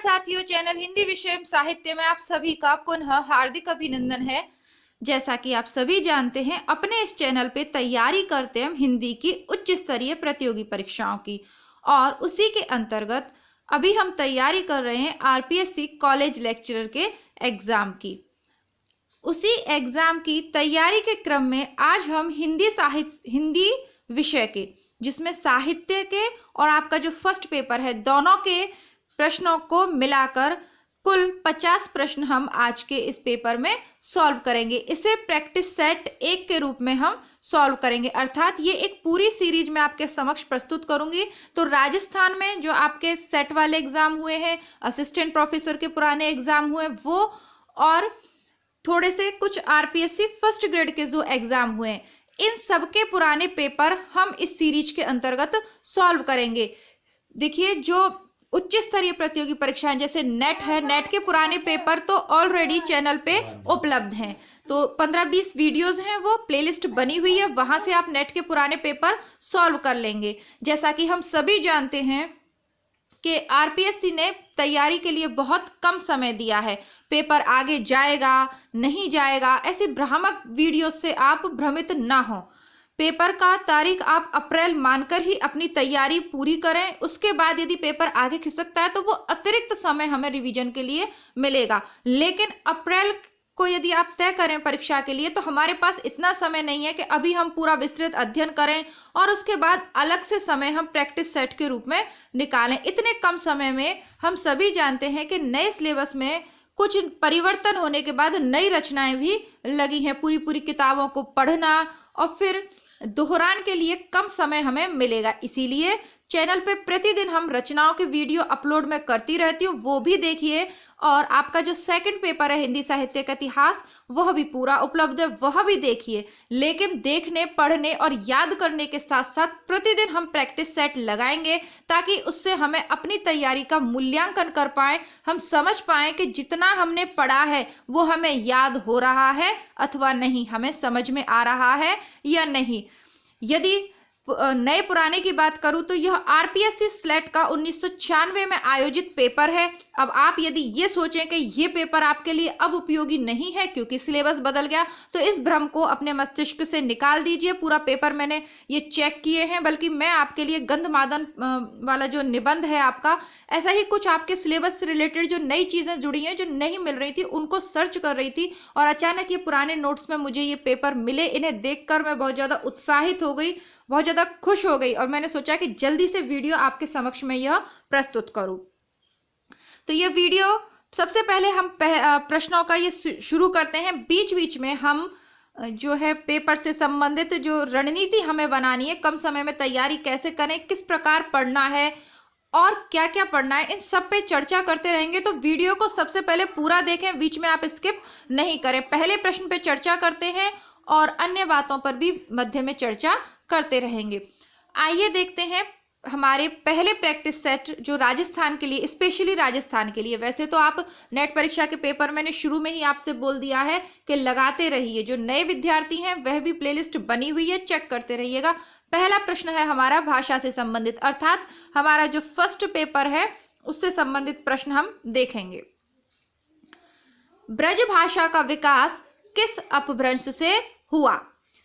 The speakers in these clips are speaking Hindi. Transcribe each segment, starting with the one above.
साथियों, चैनल हिंदी विषय एवं साहित्य में आप सभी का पुनः हार्दिक अभिनंदन है। जैसा कि आप सभी जानते हैं, अपने इस चैनल पे तैयारी करते हैं हिंदी की उच्च स्तरीय प्रतियोगी परीक्षाओं की, और उसी के अंतर्गत अभी हम तैयारी कर रहे हैं आरपीएससी कॉलेज लेक्चरर के एग्जाम की। उसी एग्जाम की तैयारी के क्रम में आज हम हिंदी विषय के, जिसमें साहित्य के और आपका जो फर्स्ट पेपर है, दोनों के प्रश्नों को मिलाकर कुल 50 प्रश्न हम आज के इस पेपर में सॉल्व करेंगे। इसे प्रैक्टिस सेट 1 के रूप में हम सॉल्व करेंगे, अर्थात ये एक पूरी सीरीज में आपके समक्ष प्रस्तुत करूंगी। तो राजस्थान में जो आपके सेट वाले एग्जाम हुए हैं, असिस्टेंट प्रोफेसर के पुराने एग्जाम हुए वो, और थोड़े से कुछ आरपीएससी फर्स्ट ग्रेड के जो एग्जाम हुए, इन सबके पुराने पेपर हम इस सीरीज के अंतर्गत सॉल्व करेंगे। देखिए, जो उच्च स्तरीय प्रतियोगी परीक्षाएं जैसे नेट है, नेट के पुराने पेपर तो ऑलरेडी चैनल पे उपलब्ध हैं। तो 15-20 वीडियोस हैं, वो प्लेलिस्ट बनी हुई है, वहां से आप नेट के पुराने पेपर सॉल्व कर लेंगे। जैसा कि हम सभी जानते हैं कि आरपीएससी ने तैयारी के लिए बहुत कम समय दिया है, पेपर आगे जाएगा नहीं जाएगा, ऐसी भ्रामक वीडियो से आप भ्रमित ना हो। पेपर का तारीख आप अप्रैल मानकर ही अपनी तैयारी पूरी करें। उसके बाद यदि पेपर आगे खिसकता है तो वो अतिरिक्त समय हमें रिवीजन के लिए मिलेगा, लेकिन अप्रैल को यदि आप तय करें परीक्षा के लिए तो हमारे पास इतना समय नहीं है कि अभी हम पूरा विस्तृत अध्ययन करें और उसके बाद अलग से समय हम प्रैक्टिस सेट के रूप में निकालें। इतने कम समय में हम सभी जानते हैं कि नए सिलेबस में कुछ परिवर्तन होने के बाद नई रचनाएं भी लगी हैं। पूरी किताबों को पढ़ना और फिर दोहरान के लिए कम समय हमें मिलेगा, इसीलिए चैनल पे प्रतिदिन हम रचनाओं के वीडियो अपलोड में करती रहती हूँ, वो भी देखिए। और आपका जो सेकंड पेपर है हिंदी साहित्य का इतिहास, वह भी पूरा उपलब्ध है, वह भी देखिए। लेकिन देखने, पढ़ने और याद करने के साथ साथ प्रतिदिन हम प्रैक्टिस सेट लगाएंगे, ताकि उससे हमें अपनी तैयारी का मूल्यांकन कर पाए, हम समझ पाए कि जितना हमने पढ़ा है वो हमें याद हो रहा है अथवा नहीं, हमें समझ में आ रहा है या नहीं। यदि नए पुराने की बात करूं तो यह आरपीएससी स्लेट का 1996 में आयोजित पेपर है। अब आप यदि ये सोचें कि ये पेपर आपके लिए अब उपयोगी नहीं है क्योंकि सिलेबस बदल गया, तो इस भ्रम को अपने मस्तिष्क से निकाल दीजिए। पूरा पेपर मैंने ये चेक किए हैं, बल्कि मैं आपके लिए गंधमादन वाला जो निबंध है आपका, ऐसा ही कुछ आपके सिलेबस से रिलेटेड जो नई चीज़ें जुड़ी हैं जो नहीं मिल रही थी, उनको सर्च कर रही थी और अचानक ये पुराने नोट्स में मुझे ये पेपर मिले। इन्हें देखकर मैं बहुत ज़्यादा उत्साहित हो गई, बहुत ज़्यादा खुश हो गई, और मैंने सोचा कि जल्दी से वीडियो आपके समक्ष में यह प्रस्तुत करूं। तो ये वीडियो सबसे पहले हम प्रश्नों का ये शुरू करते हैं। बीच बीच में हम जो है पेपर से संबंधित जो रणनीति हमें बनानी है, कम समय में तैयारी कैसे करें, किस प्रकार पढ़ना है और क्या क्या पढ़ना है, इन सब पे चर्चा करते रहेंगे। तो वीडियो को सबसे पहले पूरा देखें, बीच में आप स्किप नहीं करें। पहले प्रश्न पे चर्चा करते हैं और अन्य बातों पर भी मध्य में चर्चा करते रहेंगे। आइए देखते हैं हमारे पहले प्रैक्टिस सेट जो राजस्थान के लिए, स्पेशली राजस्थान के लिए। वैसे तो आप नेट परीक्षा के पेपर मैंने शुरू में ही आपसे बोल दिया है कि लगाते रहिए, जो नए विद्यार्थी हैं वह भी प्लेलिस्ट बनी हुई है, चेक करते रहिएगा। पहला प्रश्न है हमारा भाषा से संबंधित, अर्थात हमारा जो फर्स्ट पेपर है उससे संबंधित प्रश्न हम देखेंगे। ब्रज भाषा का विकास किस अपभ्रंश से हुआ?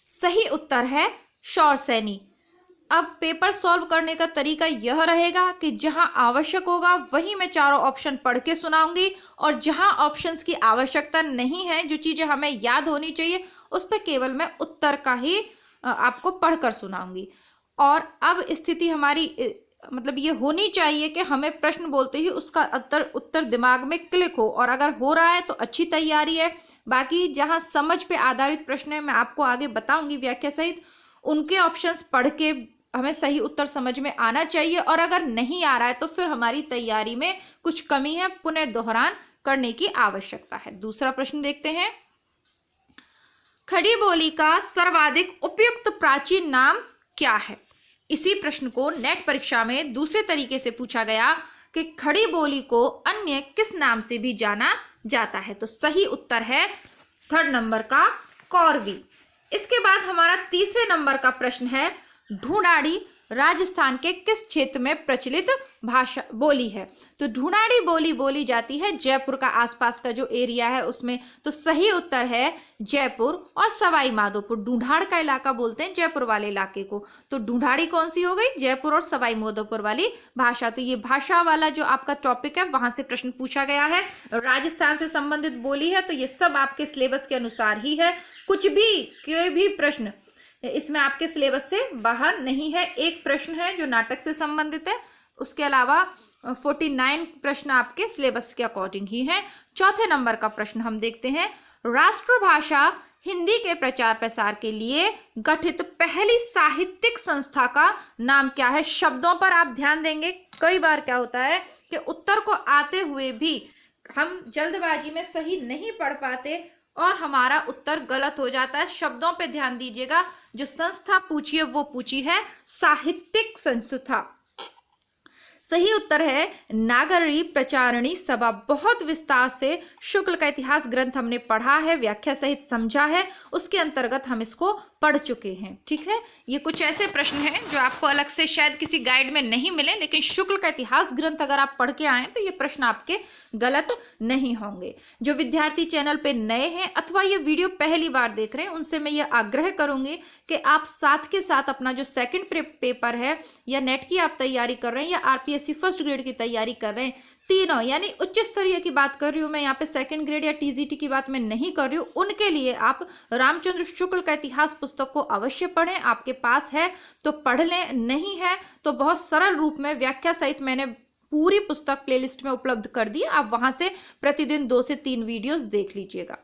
सही उत्तर है शौरसेनी। अब पेपर सॉल्व करने का तरीका यह रहेगा कि जहां आवश्यक होगा वहीं मैं चारों ऑप्शन पढ़ के सुनाऊंगी, और जहां ऑप्शंस की आवश्यकता नहीं है, जो चीजें हमें याद होनी चाहिए, उस पर केवल मैं उत्तर का ही आपको पढ़कर सुनाऊंगी। और अब स्थिति हमारी मतलब ये होनी चाहिए कि हमें प्रश्न बोलते ही उसका उत्तर दिमाग में क्लिक हो, और अगर हो रहा है तो अच्छी तैयारी है। बाकी जहां समझ पे आधारित प्रश्न है, मैं आपको आगे बताऊंगी व्याख्या सहित, उनके ऑप्शंस पढ़ के हमें सही उत्तर समझ में आना चाहिए। और अगर नहीं आ रहा है तो फिर हमारी तैयारी में कुछ कमी है, पुनः दोहरान करने की आवश्यकता है। दूसरा प्रश्न देखते हैं। खड़ी बोली का सर्वाधिक उपयुक्त प्राचीन नाम क्या है? इसी प्रश्न को नेट परीक्षा में दूसरे तरीके से पूछा गया कि खड़ी बोली को अन्य किस नाम से भी जाना जाता है? तो सही उत्तर है 3rd नंबर का कौरवी। इसके बाद हमारा तीसरे नंबर का प्रश्न है, ढूंढाड़ी राजस्थान के किस क्षेत्र में प्रचलित भाषा बोली है? तो ढूंढाड़ी बोली बोली जाती है जयपुर का आसपास का जो एरिया है उसमें। तो सही उत्तर है जयपुर और सवाई माधोपुर। ढूंढाड़ का इलाका बोलते हैं जयपुर वाले इलाके को। तो ढूंढाड़ी कौन सी हो गई? जयपुर और सवाई माधोपुर वाली भाषा। तो ये भाषा वाला जो आपका टॉपिक है वहां से प्रश्न पूछा गया है। राजस्थान से संबंधित बोली है, तो ये सब आपके सिलेबस के अनुसार ही है। कुछ भी कोई भी प्रश्न इसमें आपके सिलेबस से बाहर नहीं है। एक प्रश्न है जो नाटक से संबंधित है, उसके अलावा 49 प्रश्न आपके सिलेबस के अकॉर्डिंग ही हैं। चौथे नंबर का प्रश्न हम देखते हैं। राष्ट्रभाषा हिंदी के प्रचार प्रसार के लिए गठित पहली साहित्यिक संस्था का नाम क्या है? शब्दों पर आप ध्यान देंगे। कई बार क्या होता है कि उत्तर को आते हुए भी हम जल्दबाजी में सही नहीं पढ़ पाते और हमारा उत्तर गलत हो जाता है। शब्दों पे ध्यान दीजिएगा। जो संस्था पूछी है वो पूछी है साहित्यिक संस्था। सही उत्तर है नागरी प्रचारणी सभा। बहुत विस्तार से शुक्ल का इतिहास ग्रंथ हमने पढ़ा है, व्याख्या सहित समझा है, उसके अंतर्गत हम इसको पढ़ चुके हैं। ठीक है, ये कुछ ऐसे प्रश्न हैं जो आपको अलग से शायद किसी गाइड में नहीं मिले, लेकिन शुक्ल का इतिहास ग्रंथ अगर आप पढ़ के आए तो ये प्रश्न आपके गलत नहीं होंगे। जो विद्यार्थी चैनल पे नए हैं अथवा ये वीडियो पहली बार देख रहे हैं, उनसे मैं ये आग्रह करूंगी कि आप साथ के साथ अपना जो सेकंड पेपर है या नेट की आप तैयारी कर रहे हैं या आरपीएससी फर्स्ट ग्रेड की तैयारी कर रहे हैं, तीनों यानी उच्च स्तरीय की बात कर रही हूँ मैं, यहाँ पे सेकंड ग्रेड या टीजीटी की बात मैं नहीं कर रही हूँ, उनके लिए आप रामचंद्र शुक्ल का इतिहास पुस्तक को अवश्य पढ़ें। आपके पास है तो पढ़ लें, नहीं है तो बहुत सरल रूप में व्याख्या सहित मैंने पूरी पुस्तक प्लेलिस्ट में उपलब्ध कर दी, आप वहां से प्रतिदिन 2 से 3 वीडियोस देख लीजिएगा।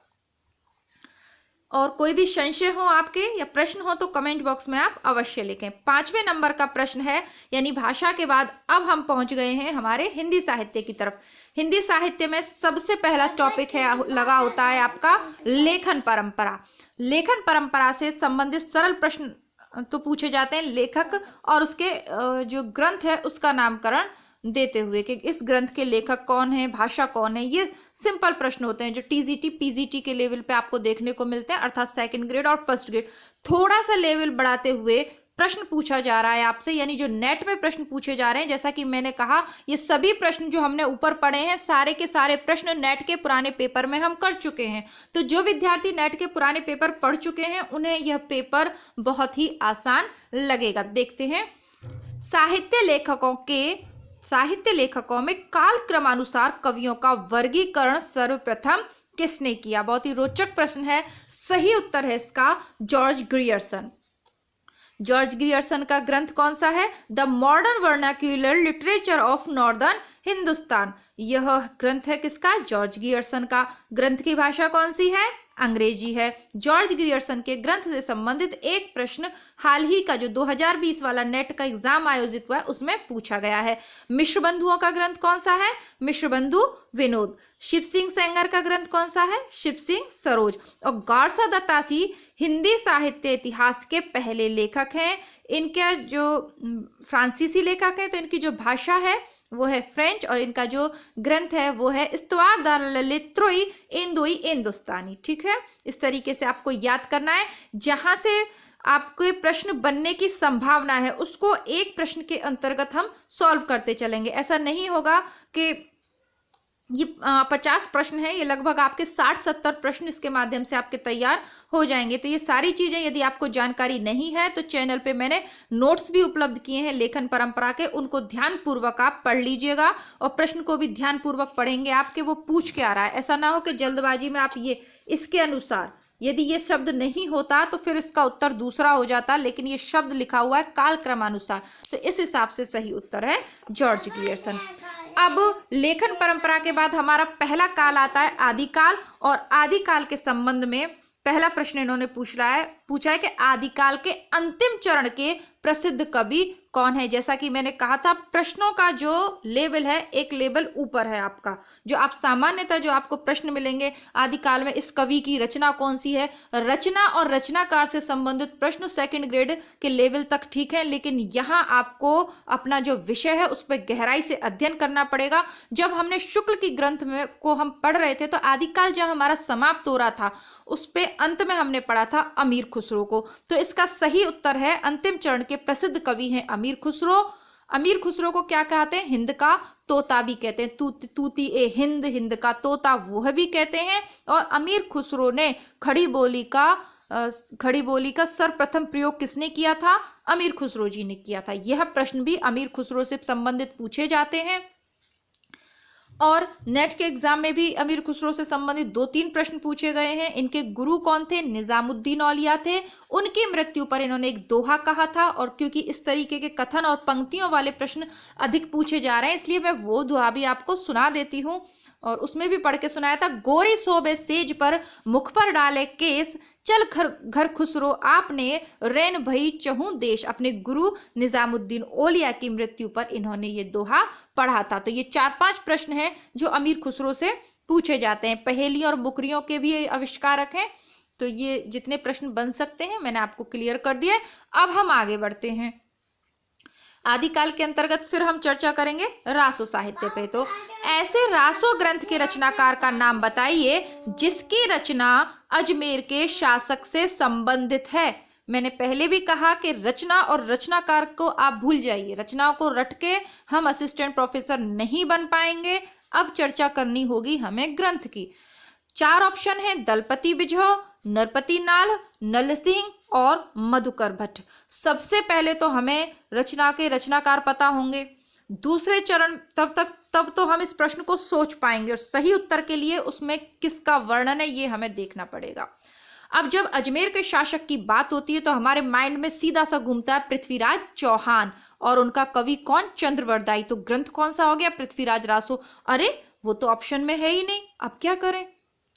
और कोई भी संशय हो आपके या प्रश्न हो तो कमेंट बॉक्स में आप अवश्य लिखें। 5वें नंबर का प्रश्न है, यानी भाषा के बाद अब हम पहुंच गए हैं हमारे हिंदी साहित्य की तरफ। हिंदी साहित्य में सबसे पहला टॉपिक है लगा होता है आपका लेखन परंपरा। लेखन परंपरा से संबंधित सरल प्रश्न तो पूछे जाते हैं, लेखक और उसके जो ग्रंथ है उसका नामकरण देते हुए कि इस ग्रंथ के लेखक कौन है, भाषा कौन है। ये सिंपल प्रश्न होते हैं जो टीजीटी पीजीटी के लेवल पे आपको देखने को मिलते हैं, अर्थात सेकंड ग्रेड और फर्स्ट ग्रेड। थोड़ा सा लेवल बढ़ाते हुए प्रश्न पूछा जा रहा है आपसे, यानी जो नेट में प्रश्न पूछे जा रहे हैं। जैसा कि मैंने कहा, ये सभी प्रश्न जो हमने ऊपर पढ़े हैं सारे के सारे प्रश्न नेट के पुराने पेपर में हम कर चुके हैं। तो जो विद्यार्थी नेट के पुराने पेपर पढ़ चुके हैं उन्हें यह पेपर बहुत ही आसान लगेगा। देखते हैं, साहित्य लेखकों में काल क्रमानुसार कवियों का वर्गीकरण सर्वप्रथम किसने किया? बहुत ही रोचक प्रश्न है। सही उत्तर है इसका जॉर्ज ग्रियर्सन। जॉर्ज ग्रियर्सन का ग्रंथ कौन सा है? The modern vernacular literature of northern Hindustan. यह ग्रंथ है किसका? जॉर्ज ग्रियर्सन का। ग्रंथ की भाषा कौन सी है? अंग्रेजी है। जॉर्ज ग्रियर्सन के ग्रंथ से संबंधित एक प्रश्न हाल ही का जो 2020 वाला नेट का एग्जाम आयोजित हुआ है उसमें पूछा गया है। मिश्र बंधुओं का ग्रंथ कौन सा है? मिश्र बंधु विनोद। शिव सिंह सेंगर का ग्रंथ कौन सा है? शिव सिंह सरोज। और गौरसा दत्तासी हिंदी साहित्य इतिहास के पहले लेखक हैं। इनका जो फ्रांसीसी लेखक है तो इनकी जो भाषा है वो है फ्रेंच और इनका जो ग्रंथ है वो है इस्तवार द ललित्रोई इंदोई हिंदुस्तानी। ठीक है, इस तरीके से आपको याद करना है। जहां से आपके प्रश्न बनने की संभावना है उसको एक प्रश्न के अंतर्गत हम सॉल्व करते चलेंगे। ऐसा नहीं होगा कि ये 50 प्रश्न है, ये लगभग आपके 60-70 प्रश्न इसके माध्यम से आपके तैयार हो जाएंगे। तो ये सारी चीजें यदि आपको जानकारी नहीं है तो चैनल पे मैंने नोट्स भी उपलब्ध किए हैं लेखन परंपरा के, उनको ध्यान पूर्वक आप पढ़ लीजिएगा और प्रश्न को भी ध्यान पूर्वक पढ़ेंगे आपके वो पूछ के आ रहा है। ऐसा ना हो कि जल्दबाजी में आप ये इसके अनुसार यदि ये शब्द नहीं होता तो फिर इसका उत्तर दूसरा हो जाता, लेकिन ये शब्द लिखा हुआ है काल क्रमानुसार, तो इस हिसाब से सही उत्तर है जॉर्ज ग्रियर्सन। अब लेखन परंपरा के बाद हमारा पहला काल आता है आदिकाल, और आदिकाल के संबंध में पहला प्रश्न इन्होंने पूछा है कि आदिकाल के अंतिम चरण के प्रसिद्ध कवि कौन है। जैसा कि मैंने कहा था, प्रश्नों का जो लेवल है एक लेवल ऊपर है आपका। जो आप सामान्यतः जो आपको प्रश्न मिलेंगे आदिकाल में इस कवि की रचना कौन सी है, रचना और रचनाकार से संबंधित प्रश्न सेकंड ग्रेड के लेवल तक ठीक है, लेकिन यहाँ आपको अपना जो विषय है उस पर गहराई से अध्ययन करना पड़ेगा। जब हमने शुक्ल की ग्रंथ में को हम पढ़ रहे थे तो आदिकाल जब हमारा समाप्त हो रहा था उस पे अंत में हमने पढ़ा था अमीर खुसरो। खुसरो को। तो इसका सही उत्तर है, अंतिम चरण के प्रसिद्ध कवि हैं अमीर खुसरो। अमीर खुसरो को क्या कहते हैं? हिंद का तोता भी कहते हैं। तूती ए हिंद, हिंद का तोता वह भी कहते हैं। और अमीर खुसरो ने खड़ी बोली का सर्वप्रथम प्रयोग किसने किया था? अमीर खुसरो जी ने किया था। यह प्रश्न भी अमीर खुसरो से संबंधित पूछे जाते हैं। और नेट के एग्जाम में भी अमीर खुसरो से संबंधित 2-3 प्रश्न पूछे गए हैं। इनके गुरु कौन थे? निजामुद्दीन औलिया थे। उनकी मृत्यु पर इन्होंने एक दोहा कहा था। और क्योंकि इस तरीके के कथन और पंक्तियों वाले प्रश्न अधिक पूछे जा रहे हैं, इसलिए मैं वो दोहा भी आपको सुना देती हूँ। और उसमें भी पढ़ के सुनाया था। गोरी सोबे सेज पर, मुख पर डाले केस, चल घर खुसरो आपने, रैन भई चहूं देश। अपने गुरु निजामुद्दीन औलिया की मृत्यु पर इन्होंने ये दोहा पढ़ा था। तो ये 4-5 प्रश्न हैं जो अमीर खुसरो से पूछे जाते हैं। पहेली और बुकरियों के भी आविष्कारक हैं। तो ये जितने प्रश्न बन सकते हैं मैंने आपको क्लियर कर दिया। अब हम आगे बढ़ते हैं। आदिकाल के अंतर्गत फिर हम चर्चा करेंगे रासो साहित्य पे। तो ऐसे रासो ग्रंथ के रचनाकार का नाम बताइए जिसकी रचना अजमेर के शासक से संबंधित है। मैंने पहले भी कहा कि रचना और रचनाकार को आप भूल जाइए। रचनाओं को रट के हम असिस्टेंट प्रोफेसर नहीं बन पाएंगे। अब चर्चा करनी होगी हमें ग्रंथ की। 4 ऑप्शन है, दलपति बिजहो, नरपति नाल, नल सिंह और मधुकर भट्ट। सबसे पहले तो हमें रचना के रचनाकार पता होंगे। दूसरे चरण तब तो हम इस प्रश्न को सोच पाएंगे और सही उत्तर के लिए उसमें किसका वर्णन है ये हमें देखना पड़ेगा। अब जब अजमेर के शासक की बात होती है तो हमारे माइंड में सीधा सा घूमता है पृथ्वीराज चौहान और उनका कवि कौन? चंद्रवरदाई। तो ग्रंथ कौन सा हो गया? पृथ्वीराज रासो। अरे वो तो ऑप्शन में है ही नहीं, अब क्या करें?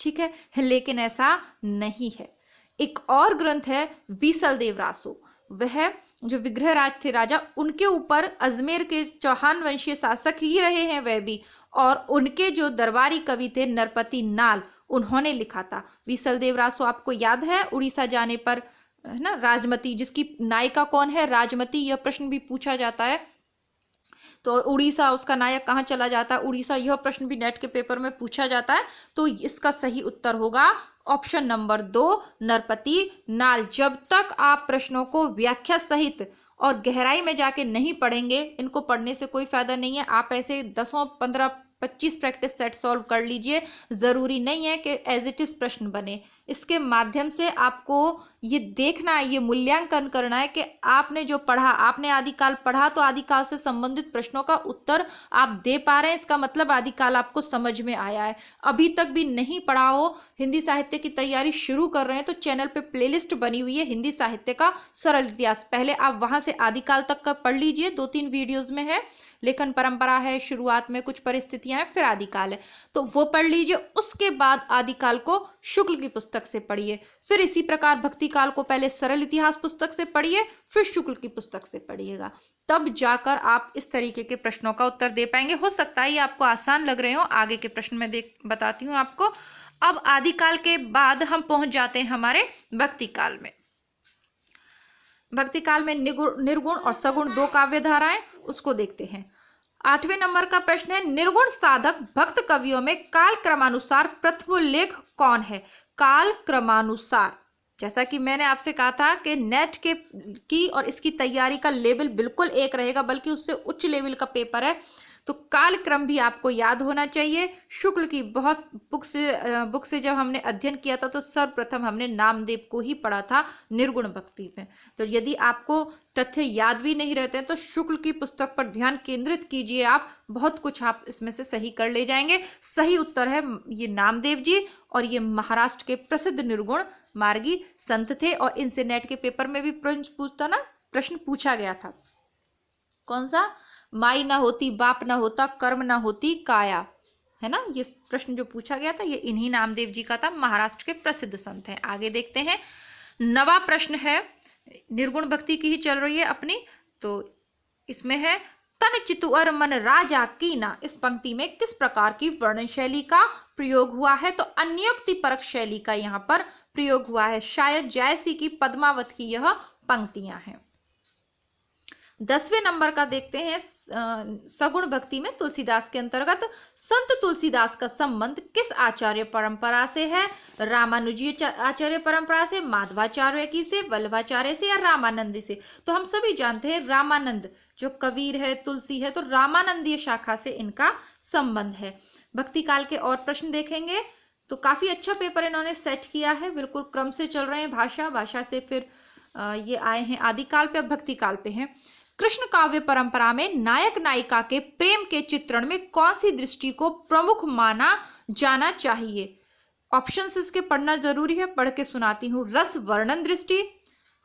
ठीक है, लेकिन ऐसा नहीं है। एक और ग्रंथ है वीसलदेव रासो। वह जो विग्रहराज थे राजा, उनके ऊपर अजमेर के चौहान वंशीय शासक ही रहे हैं वह भी। और उनके जो दरबारी कवि थे नरपति नाल, उन्होंने लिखा था। वीसलदेव रासो आपको याद है उड़ीसा जाने पर, है ना, राजमती, जिसकी नायिका कौन है? राजमती। यह प्रश्न भी पूछा जाता है। तो उड़ीसा, उसका नायक कहाँ चला जाता है? उड़ीसा। यह प्रश्न भी नेट के पेपर में पूछा जाता है। तो इसका सही उत्तर होगा ऑप्शन नंबर 2, नरपति नाल। जब तक आप प्रश्नों को व्याख्या सहित और गहराई में जाके नहीं पढ़ेंगे, इनको पढ़ने से कोई फायदा नहीं है। आप ऐसे 10-15-25 प्रैक्टिस सेट सॉल्व कर लीजिए। जरूरी नहीं है कि एज इट इज प्रश्न बने। इसके माध्यम से आपको ये देखना है, ये मूल्यांकन करना है कि आपने जो पढ़ा, आपने आदिकाल पढ़ा तो आदिकाल से संबंधित प्रश्नों का उत्तर आप दे पा रहे हैं। इसका मतलब आदिकाल आपको समझ में आया है। अभी तक भी नहीं पढ़ा हो, हिंदी साहित्य की तैयारी शुरू कर रहे हैं, तो चैनल पे प्लेलिस्ट बनी हुई है हिंदी साहित्य का सरल इतिहास। पहले आप वहां से आदिकाल तक का पढ़ लीजिए, 2-3 वीडियोज में है। लेखन परंपरा है, शुरुआत में कुछ परिस्थितियां हैं, फिर आदिकाल है, तो वो पढ़ लीजिए। उसके बाद आदिकाल को शुक्ल की पुस्तक से पढ़िए। फिर इसी प्रकार भक्ति काल को पहले सरल इतिहास पुस्तक से पढ़िए, फिर शुक्ल की पुस्तक से पढ़िएगा। तब जाकर आप इस तरीके के प्रश्नों का उत्तर दे पाएंगे। हो सकता है ये आपको आसान लग रहे हो, आगे के प्रश्न में बताती हूँ आपको। अब आदिकाल के बाद हम पहुंच जाते हैं हमारे भक्ति काल में। भक्ति काल में निर्गुण और सगुण 2 काव्य धाराएं, उसको देखते हैं। 8वें नंबर का प्रश्न है, निर्गुण साधक भक्त कवियों में काल क्रमानुसार प्रथम उल्लेख कौन है? काल क्रमानुसार, जैसा कि मैंने आपसे कहा था कि नेट की और इसकी तैयारी का लेवल बिल्कुल एक रहेगा, बल्कि उससे उच्च लेवल का पेपर है। तो काल क्रम भी आपको याद होना चाहिए। शुक्ल की बहुत बुक से जब हमने अध्ययन किया था तो सर्वप्रथम हमने नामदेव को ही पढ़ा था निर्गुण भक्ति में। तो यदि आपको तथ्य याद भी नहीं रहते हैं तो शुक्ल की पुस्तक पर ध्यान केंद्रित कीजिए, आप बहुत कुछ आप इसमें से सही कर ले जाएंगे। सही उत्तर है ये नामदेव जी, और ये महाराष्ट्र के प्रसिद्ध निर्गुण मार्गी संत थे। और इनसे नेट के पेपर में भी प्रश्न पूछा गया था। कौन सा? माई ना होती बाप ना होता, कर्म ना होती काया, है ना, ये प्रश्न जो पूछा गया था ये इन्हीं नामदेव जी का था। महाराष्ट्र के प्रसिद्ध संत हैं। आगे देखते हैं। 9वां प्रश्न है, निर्गुण भक्ति की ही चल रही है अपनी, तो इसमें है, तन चितुअर मन राजा कीना, इस पंक्ति में किस प्रकार की वर्णन शैली का प्रयोग हुआ है? तो अन्योक्ति परक शैली का यहाँ पर प्रयोग हुआ है। शायद जायसी की पद्मावत की यह पंक्तियां हैं। 10वें नंबर का देखते हैं सगुण भक्ति में तुलसीदास के अंतर्गत संत तुलसीदास का संबंध किस आचार्य परंपरा से है? रामानुजीय आचार्य परंपरा से, माधवाचार्य की से, वल्लभाचार्य से या रामानंदी से? तो हम सभी जानते हैं रामानंद जो कबीर है, तुलसी है, तो रामानंदीय शाखा से इनका संबंध है। भक्ति काल के और प्रश्न देखेंगे तो काफी अच्छा पेपर इन्होंने सेट किया है, बिल्कुल क्रम से चल रहे हैं। भाषा से फिर ये आए हैं आदिकाल पे, अब भक्ति काल पे हैं। कृष्ण काव्य परंपरा में नायक नायिका के प्रेम के चित्रण में कौन सी दृष्टि को प्रमुख माना जाना चाहिए? ऑप्शंस इसके पढ़ना जरूरी है, पढ़ के सुनाती हूँ। रस वर्णन दृष्टि,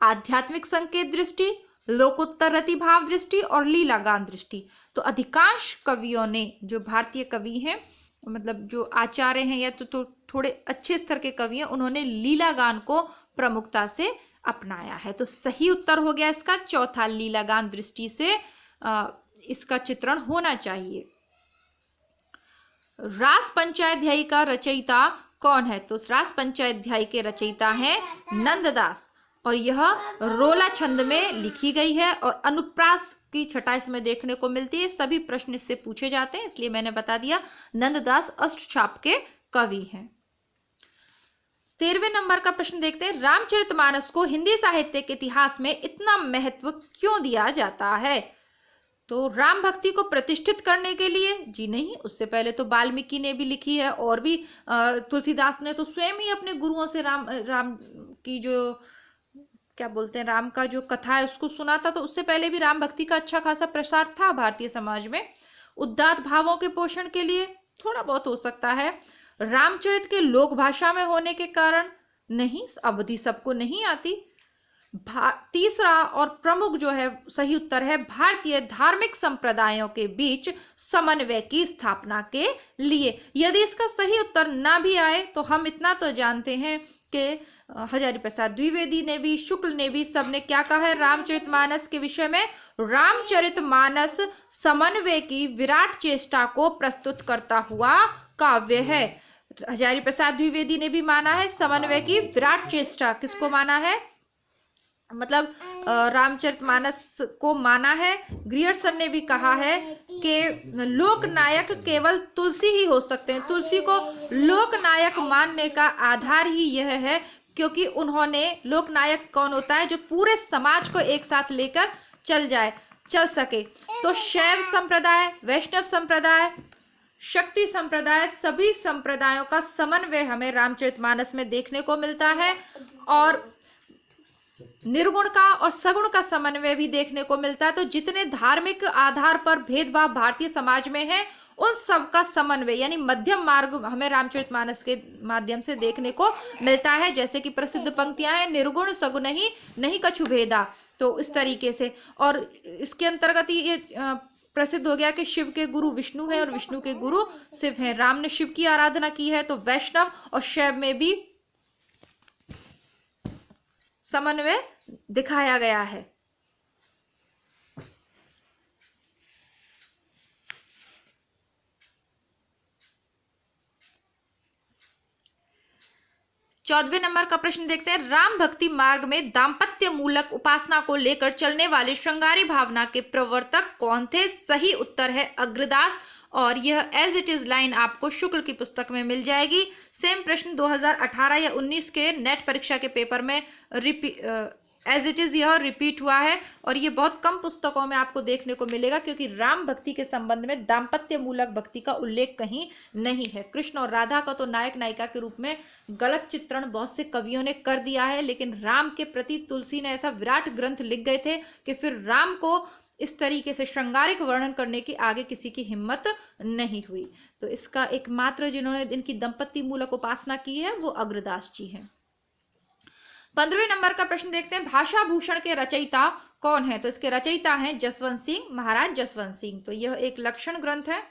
आध्यात्मिक संकेत दृष्टि, लोकोत्तर रति भाव दृष्टि और लीलागान दृष्टि। तो अधिकांश कवियों ने, जो भारतीय कवि हैं, मतलब जो आचार्य हैं या तो थोड़े अच्छे स्तर के कवि हैं, उन्होंने लीलागान को प्रमुखता से अपनाया है। तो सही उत्तर हो गया इसका चौथा, लीलागान दृष्टि से इसका चित्रण होना चाहिए। रास पंचाध्यायी का रचयिता कौन है? तो रास पंचाध्यायी के रचयिता हैं नंददास और यह रोला छंद में लिखी गई है और अनुप्रास की छटा इसमें देखने को मिलती है। सभी प्रश्न इससे पूछे जाते हैं, इसलिए मैंने बता दिया। नंददास अष्टछाप के कवि हैं। 13वें नंबर का प्रश्न देखते हैं। रामचरितमानस को हिंदी साहित्य के इतिहास में इतना महत्व क्यों दिया जाता है? तो राम भक्ति को प्रतिष्ठित करने के लिए? जी नहीं, उससे पहले तो वाल्मीकि ने भी लिखी है और भी तुलसीदास ने तो स्वयं ही अपने गुरुओं से राम की जो क्या बोलते हैं, राम का जो कथा है उसको सुना था। तो उससे पहले भी राम भक्ति का अच्छा खासा प्रसार था भारतीय समाज में। उदात्त भावों के पोषण के लिए थोड़ा बहुत हो सकता है। रामचरित के लोक भाषा में होने के कारण? नहीं, अवधि सबको नहीं आती। तीसरा और प्रमुख जो है सही उत्तर है भारतीय धार्मिक संप्रदायों के बीच समन्वय की स्थापना के लिए। यदि इसका सही उत्तर ना भी आए तो हम इतना तो जानते हैं कि हजारी प्रसाद द्विवेदी ने भी, शुक्ल ने भी, सबने क्या कहा है रामचरितमानस के विषय में? रामचरितमानस समन्वय की विराट चेष्टा को प्रस्तुत करता हुआ काव्य है। हजारी प्रसाद द्विवेदी ने भी माना है समन्वय की विराट चेष्टा। किसको माना है? मतलब रामचरितमानस को माना है। ग्रियर्सन ने भी कहा है कि लोकनायक केवल तुलसी ही हो सकते हैं। तुलसी को लोकनायक मानने का आधार ही यह है क्योंकि उन्होंने, लोकनायक कौन होता है? जो पूरे समाज को एक साथ लेकर चल सके। तो शैव संप्रदाय, वैष्णव संप्रदाय, शक्ति संप्रदाय, सभी संप्रदायों का समन्वय हमें रामचरितमानस में देखने को मिलता है और निर्गुण का और सगुण का समन्वय भी देखने को मिलता है। तो जितने धार्मिक आधार पर भेदभाव भारतीय समाज में है उन सब का समन्वय यानी मध्यम मार्ग हमें रामचरितमानस के माध्यम से देखने को मिलता है। जैसे कि प्रसिद्ध पंक्तियां हैं, निर्गुण सगुण ही नहीं कछु भेदा। तो इस तरीके से, और इसके अंतर्गत ही ये प्रसिद्ध हो गया कि शिव के गुरु विष्णु है और विष्णु के गुरु शिव हैं। राम ने शिव की आराधना की है तो वैष्णव और शैव में भी समन्वय दिखाया गया है। चौदहवें नंबर का प्रश्न देखते हैं। राम भक्ति मार्ग में दाम्पत्य मूलक उपासना को लेकर चलने वाले श्रृंगारी भावना के प्रवर्तक कौन थे? सही उत्तर है अग्रदास और यह एज इट इज लाइन आपको शुक्ल की पुस्तक में मिल जाएगी। सेम प्रश्न 2018 या 19 के नेट परीक्षा के पेपर में एज इट इज यह रिपीट हुआ है और ये बहुत कम पुस्तकों में आपको देखने को मिलेगा क्योंकि राम भक्ति के संबंध में दाम्पत्य मूलक भक्ति का उल्लेख कहीं नहीं है। कृष्ण और राधा का तो नायक नायिका के रूप में गलत चित्रण बहुत से कवियों ने कर दिया है, लेकिन राम के प्रति तुलसी ने ऐसा विराट ग्रंथ लिख गए थे कि फिर राम को इस तरीके से श्रृंगारिक वर्णन करने की आगे किसी की हिम्मत नहीं हुई। तो इसका एकमात्र जिन्होंने इनकी दंपत्ति मूलक उपासना की है वो अग्रदास जी हैं। 15वें नंबर का प्रश्न देखते हैं। भाषा भूषण के रचयिता कौन है? तो इसके रचयिता हैं जसवंत सिंह, महाराज जसवंत सिंह। तो यह एक लक्षण ग्रंथ है,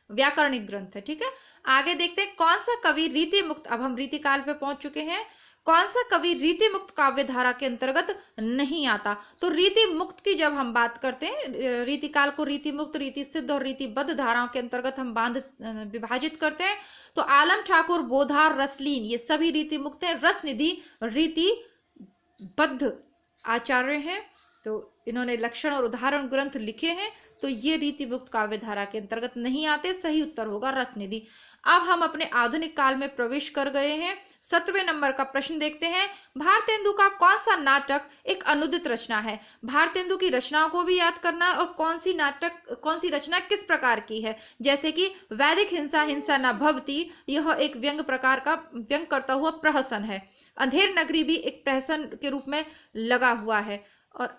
व्याकरणिक ग्रंथ है। ठीक है, आगे देखते हैं कौन सा कवि रीति मुक्त, अब हम रीति काल पे पहुंच चुके हैं, कौन सा कवि रीति मुक्त काव्य धारा के अंतर्गत नहीं आता? तो रीति मुक्त की जब हम बात करते हैं, रीति काल को रीति मुक्त, रीति सिद्ध और रीतिबद्ध धाराओं के अंतर्गत हम विभाजित करते हैं। तो आलम ठाकुर, बोधार, रसलीन ये सभी रीति मुक्त है। रसनिधि रीति बद्ध आचार्य हैं तो इन्होंने लक्षण और उदाहरण ग्रंथ लिखे हैं, तो ये रीतिमुक्त काव्य धारा के अंतर्गत नहीं आते। सही उत्तर होगा रसनिधि। अब हम अपने आधुनिक काल में प्रवेश कर गए हैं। 17वें नंबर का प्रश्न देखते हैं। भारतेंदु का कौन सा नाटक एक अनुदित रचना है? भारतेंदु की रचनाओं को भी याद करना है और कौन सी रचना किस प्रकार की है। जैसे कि वैदिक हिंसा हिंसा न भवती, यह एक व्यंग प्रकार का व्यंग करता हुआ प्रहसन है। अंधेर नगरी भी एक प्रहसन के रूप में लगा हुआ है, और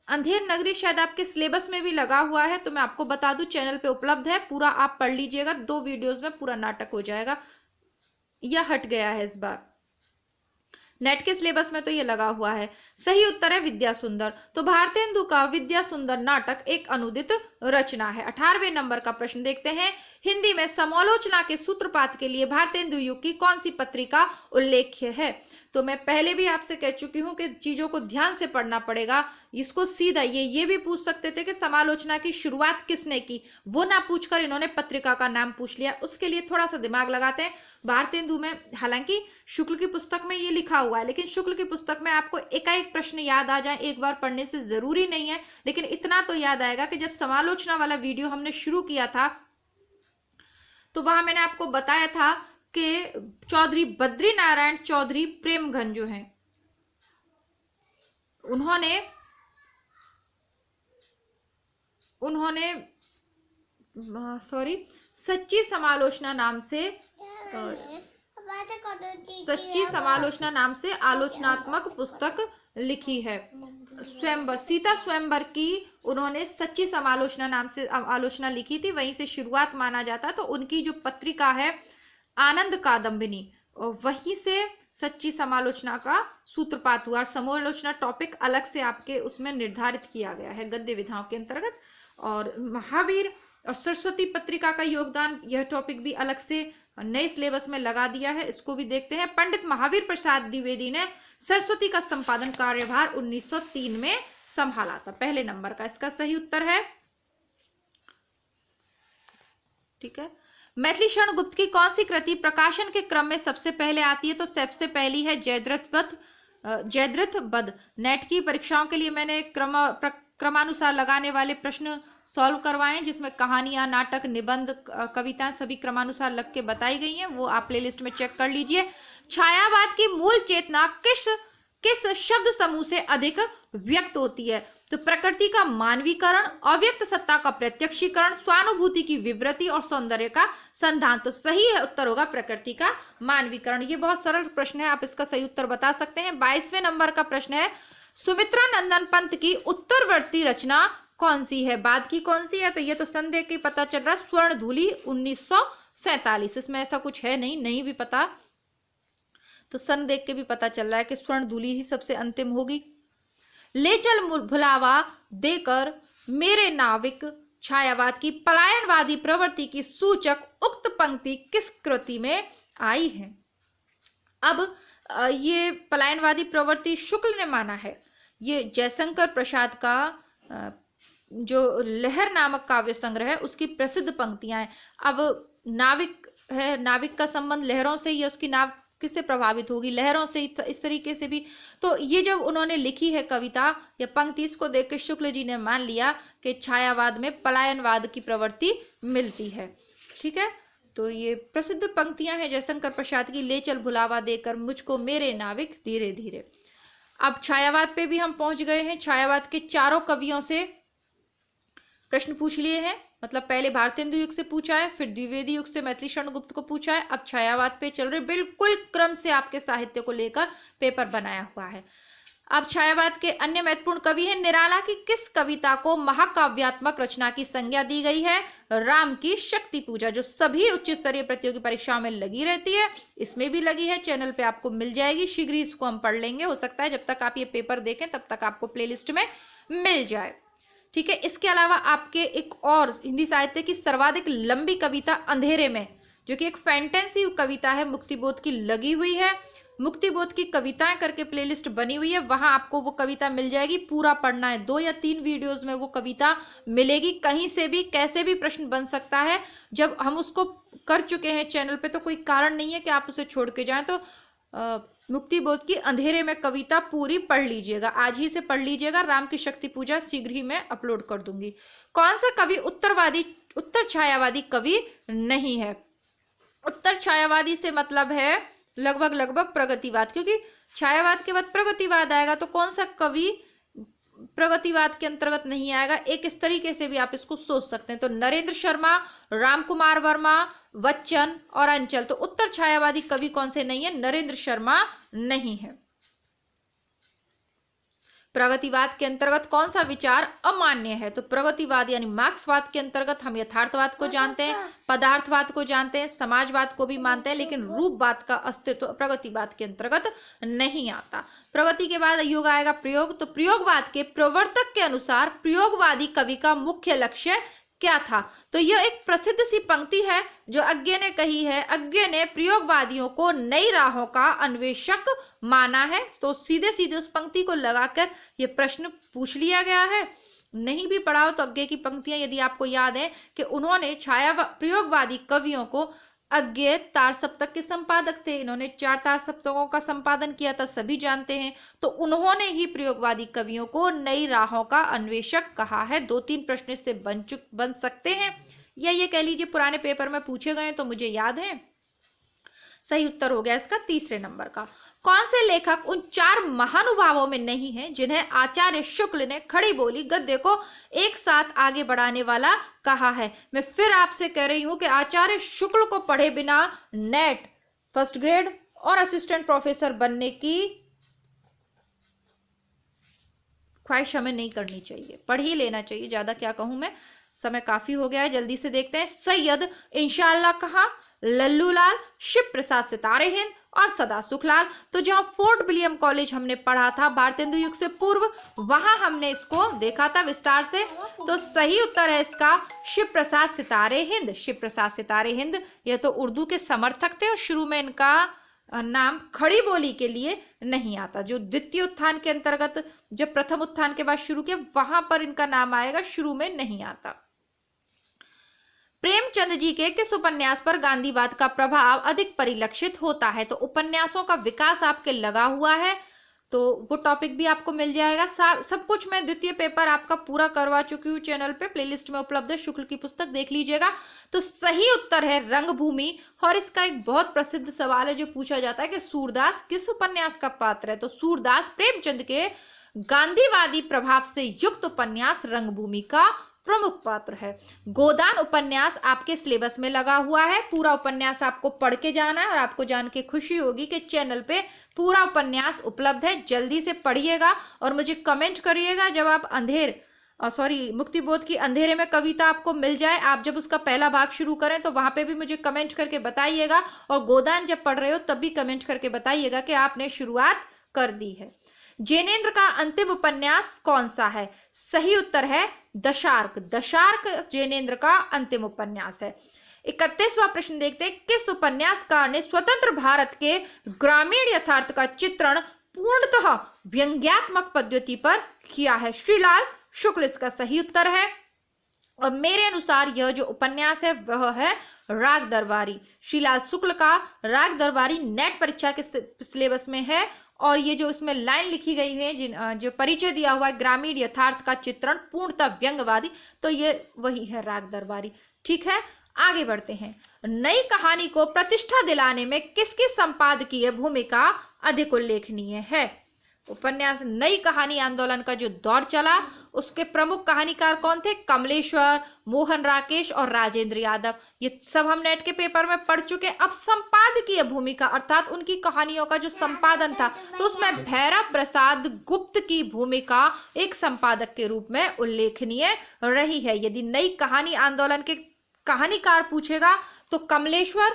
अंधेर नगरी शायद आपके सिलेबस में भी लगा हुआ है, तो मैं आपको बता दूं चैनल पे उपलब्ध है, पूरा आप पढ़ लीजिएगा। 2 वीडियोस में पूरा नाटक हो जाएगा। यह हट गया है इस बार, नेट के सिलेबस में तो ये लगा हुआ है। सही उत्तर है विद्या सुंदर। तो भारतेंदु का विद्या सुंदर नाटक एक अनुदित रचना है। 18वें नंबर का प्रश्न देखते हैं। हिंदी में समालोचना के सूत्रपात के लिए भारतेंदु युग की कौन सी पत्रिका उल्लेख्य है? तो मैं पहले भी आपसे कह चुकी हूं कि चीजों को ध्यान से पढ़ना पड़ेगा। इसको सीधा ये भी पूछ सकते थे कि समालोचना की शुरुआत किसने की, वो ना पूछकर इन्होंने पत्रिका का नाम पूछ लिया। उसके लिए थोड़ा सा दिमाग लगाते हैं। भारतेंदु में हालांकि शुक्ल की पुस्तक में ये लिखा हुआ है, लेकिन शुक्ल की पुस्तक में आपको एकाएक प्रश्न याद आ जाए एक बार पढ़ने से जरूरी नहीं है, लेकिन इतना तो याद आएगा कि जब समालोचना वाला वीडियो हमने शुरू किया था तो वहां मैंने आपको बताया था कि चौधरी बद्री नारायण चौधरी प्रेमघन जो हैं, उन्होंने सच्ची समालोचना नाम से आलोचनात्मक पुस्तक लिखी है। स्वयंवर, सीता स्वयंवर की उन्होंने सच्ची समालोचना नाम से आलोचना लिखी थी, वहीं से शुरुआत माना जाता। तो उनकी जो पत्रिका है आनंद कादंबिनी, वहीं से सच्ची समालोचना का सूत्रपात हुआ। समालोचना टॉपिक अलग से आपके उसमें निर्धारित किया गया है गद्य विधाओं के अंतर्गत। और महावीर और सरस्वती पत्रिका का योगदान, यह टॉपिक भी अलग से नए सिलेबस में लगा दिया है, इसको भी देखते हैं। पंडित महावीर प्रसाद द्विवेदी ने सरस्वती का संपादन कार्यभार 1903 में संभाला था। पहले नंबर का इसका सही उत्तर है। ठीक है। मैथिली शरण गुप्त की कौन सी कृति प्रकाशन के क्रम में सबसे पहले आती है? तो सबसे पहली है जयद्रथ बध। नेट की परीक्षाओं के लिए मैंने क्रमानुसार लगाने वाले प्रश्न सॉल्व करवाए, जिसमें कहानियां, नाटक, निबंध, कविताएं सभी क्रमानुसार लग के बताई गई हैं। वो आप प्लेलिस्ट में चेक कर लीजिए। छायावाद की मूल चेतना किस शब्द समूह से अधिक व्यक्त होती है? तो प्रकृति का मानवीकरण, अव्यक्त सत्ता का प्रत्यक्षीकरण, स्वानुभूति की विवृति और सौंदर्य का संधान। तो सही है उत्तर होगा प्रकृति का मानवीकरण। ये बहुत सरल प्रश्न है, आप इसका सही उत्तर बता सकते हैं। 22वें नंबर का प्रश्न है। सुमित्रा नंदन पंत की उत्तरवर्ती रचना कौन सी है? बाद की कौन सी है? तो ये तो संदेह की पता चल रहा है, स्वर्णधूलि 1947। इसमें ऐसा कुछ है नहीं भी पता, तो सन देख के भी पता चल रहा है कि स्वर्णधूलि ही सबसे अंतिम होगी। ले चल भुलावा देकर मेरे नाविक, छायावाद की पलायनवादी प्रवृत्ति की सूचक उक्त पंक्ति किस कृति में आई है? अब ये पलायनवादी प्रवृत्ति शुक्ल ने माना है। ये जयशंकर प्रसाद का जो लहर नामक काव्य संग्रह है उसकी प्रसिद्ध पंक्तियां हैं। अब नाविक है, नाविक का संबंध लहरों से ही है, उसकी नाव किससे प्रभावित होगी? लहरों से। इस तरीके से भी तो ये जब उन्होंने लिखी है कविता या पंक्ति, इसको देख के शुक्ल जी ने मान लिया कि छायावाद में पलायनवाद की प्रवृत्ति मिलती है। ठीक है, तो ये प्रसिद्ध पंक्तियां हैं जयशंकर प्रसाद की। ले चल भुलावा देकर मुझको मेरे नाविक धीरे धीरे। अब छायावाद पे भी हम पहुंच गए हैं। छायावाद के चारों कवियों से प्रश्न पूछ लिए हैं, मतलब पहले भारतेंदु युग से पूछा है, फिर द्विवेदी युग से मैथिली शरण गुप्त को पूछा है, अब छायावाद पे चल रहे। बिल्कुल क्रम से आपके साहित्य को लेकर पेपर बनाया हुआ है। अब छायावाद के अन्य महत्वपूर्ण कवि हैं। निराला की किस कविता को महाकाव्यात्मक रचना की संज्ञा दी गई है? राम की शक्ति पूजा, जो सभी उच्च स्तरीय प्रतियोगी परीक्षाओं में लगी रहती है, इसमें भी लगी है। चैनल पे आपको मिल जाएगी, शीघ्र ही इसको हम पढ़ लेंगे। हो सकता है जब तक आप ये पेपर देखें तब तक आपको प्लेलिस्ट में मिल जाए। ठीक है, इसके अलावा आपके एक और हिंदी साहित्य की सर्वाधिक लंबी कविता अंधेरे में, जो कि एक फैंटेसी कविता है, मुक्तिबोध की लगी हुई है। मुक्तिबोध की कविताएं करके प्लेलिस्ट बनी हुई है, वहां आपको वो कविता मिल जाएगी। पूरा पढ़ना है, 2 या 3 वीडियोस में वो कविता मिलेगी। कहीं से भी कैसे भी प्रश्न बन सकता है। जब हम उसको कर चुके हैं चैनल पे तो कोई कारण नहीं है कि आप उसे छोड़ के जाएं। तो मुक्ति बोध की अंधेरे में कविता पूरी पढ़ लीजिएगा, आज ही से पढ़ लीजिएगा। राम की शक्ति पूजा शीघ्र ही मैं अपलोड कर दूंगी। कौन सा कवि उत्तर छायावादी कवि नहीं है? उत्तर छायावादी से मतलब है लगभग प्रगतिवाद, क्योंकि छायावाद के बाद प्रगतिवाद आएगा, तो कौन सा कवि प्रगतिवाद के अंतर्गत नहीं आएगा? एक इस तरीके से भी आप इसको सोच सकते हैं। तो नरेंद्र शर्मा, राम कुमार वर्मा, बच्चन और अंचल। तो उत्तर छायावादी कवि कौन से नहीं है? नरेंद्र शर्मा नहीं है। प्रगतिवाद के अंतर्गत कौन सा विचार अमान्य है? तो प्रगतिवाद यानी मार्क्सवाद के अंतर्गत हम यथार्थवाद को जानते हैं, पदार्थवाद को जानते हैं, समाजवाद को भी मानते हैं, लेकिन रूपवाद का अस्तित्व प्रगतिवाद के अंतर्गत नहीं आता। प्रगति के बाद युग आएगा प्रयोग। तो प्रयोगवाद के प्रवर्तक के अनुसार प्रयोगवादी कवि का मुख्य लक्ष्य क्या था? तो यह एक प्रसिद्ध सी पंक्ति है जो अज्ञे ने कही है। अज्ञे ने प्रयोगवादियों को नई राहों का अन्वेषक माना है। तो सीधे सीधे उस पंक्ति को लगाकर यह प्रश्न पूछ लिया गया है। नहीं भी पढ़ा हो तो अज्ञे की पंक्तियां यदि आपको याद है कि उन्होंने प्रयोगवादी कवियों को, अज्ञे तार सप्तक के संपादक थे, इन्होंने 4 तार सप्तकों का संपादन किया था, सभी जानते हैं। तो उन्होंने ही प्रयोगवादी कवियों को नई राहों का अन्वेषक कहा है। 2-3 प्रश्न इससे बन सकते हैं, या ये कह लीजिए पुराने पेपर में पूछे गए तो मुझे याद है। सही उत्तर हो गया इसका 3रे नंबर का। कौन से लेखक उन 4 महानुभावों में नहीं हैं जिन्हें आचार्य शुक्ल ने खड़ी बोली गद्य को एक साथ आगे बढ़ाने वाला कहा है? मैं फिर आपसे कह रही हूं कि आचार्य शुक्ल को पढ़े बिना नेट, फर्स्ट ग्रेड और असिस्टेंट प्रोफेसर बनने की ख्वाहिश हमें नहीं करनी चाहिए, पढ़ ही लेना चाहिए। ज्यादा क्या कहूं मैं, समय काफी हो गया है, जल्दी से देखते हैं। सैयद इंशाअल्लाह कहां, लल्लूलाल, शिव प्रसाद सितारे हिंद और सदा सुखलाल। तो जहां फोर्ट विलियम कॉलेज हमने पढ़ा था भारतेंदु युग से पूर्व, वहां हमने इसको देखा था विस्तार से। तो सही उत्तर है इसका शिव प्रसाद सितारे हिंद। शिव प्रसाद सितारे हिंद ये तो उर्दू के समर्थक थे और शुरू में इनका नाम खड़ी बोली के लिए नहीं आता। जो द्वितीय उत्थान के अंतर्गत जब प्रथम उत्थान के बाद शुरू किया वहां पर इनका नाम आएगा, शुरू में नहीं आता। प्रेमचंद जी के किस उपन्यास पर गांधीवाद का प्रभाव अधिक परिलक्षित होता है? तो उपन्यासों का विकास आपके लगा हुआ है, तो वो टॉपिक भी आपको मिल जाएगा। सब कुछ मैं द्वितीय पेपर आपका पूरा करवा चुकी हूँ, चैनल पे प्लेलिस्ट में उपलब्ध है, शुक्ल की पुस्तक देख लीजिएगा। तो सही उत्तर है रंगभूमि। और इसका एक बहुत प्रसिद्ध सवाल है जो पूछा जाता है कि सूरदास किस उपन्यास का पात्र है? तो सूरदास प्रेमचंद के गांधीवादी प्रभाव से युक्त उपन्यास रंगभूमि का प्रमुख पात्र है। गोदान उपन्यास आपके सिलेबस में लगा हुआ है, पूरा उपन्यास आपको पढ़ के जाना है और आपको जान के खुशी होगी कि चैनल पे पूरा उपन्यास उपलब्ध है। जल्दी से पढ़िएगा और मुझे कमेंट करिएगा जब आप मुक्ति बोध की अंधेरे में कविता आपको मिल जाए, आप जब उसका पहला भाग शुरू करें तो वहां पे भी मुझे कमेंट करके बताइएगा, और गोदान जब पढ़ रहे हो तब भी कमेंट करके बताइएगा कि आपने शुरुआत कर दी है। जैनेन्द्र का अंतिम उपन्यास कौन सा है? सही उत्तर है दशार्क। दशार्क जैनेन्द्र का अंतिम उपन्यास है। 31वां प्रश्न देखते हैं, किस उपन्यासकार ने स्वतंत्र भारत के ग्रामीण यथार्थ का चित्रण पूर्णतः व्यंग्यात्मक पद्धति पर किया है? श्रीलाल शुक्ल इसका सही उत्तर है। और मेरे अनुसार यह जो उपन्यास है वह है राग दरबारी। श्रीलाल शुक्ल का राग दरबारी नेट परीक्षा के सिलेबस में है, और ये जो इसमें लाइन लिखी गई है, जो परिचय दिया हुआ है ग्रामीण यथार्थ का चित्रण पूर्णतः व्यंग्यवादी, तो ये वही है राग दरबारी। ठीक है, आगे बढ़ते हैं। नई कहानी को प्रतिष्ठा दिलाने में किसकी संपादकीय भूमिका अधिक उल्लेखनीय है? उपन्यास नई कहानी आंदोलन का जो दौर चला उसके प्रमुख कहानीकार कौन थे? कमलेश्वर, मोहन राकेश और राजेंद्र यादव। ये सब हम नेट के पेपर में पढ़ चुके। अब संपादकीय भूमिका अर्थात उनकी कहानियों का जो संपादन था, तो उसमें भैरव प्रसाद गुप्त की भूमिका एक संपादक के रूप में उल्लेखनीय रही है। यदि नई कहानी आंदोलन के कहानीकार पूछेगा तो कमलेश्वर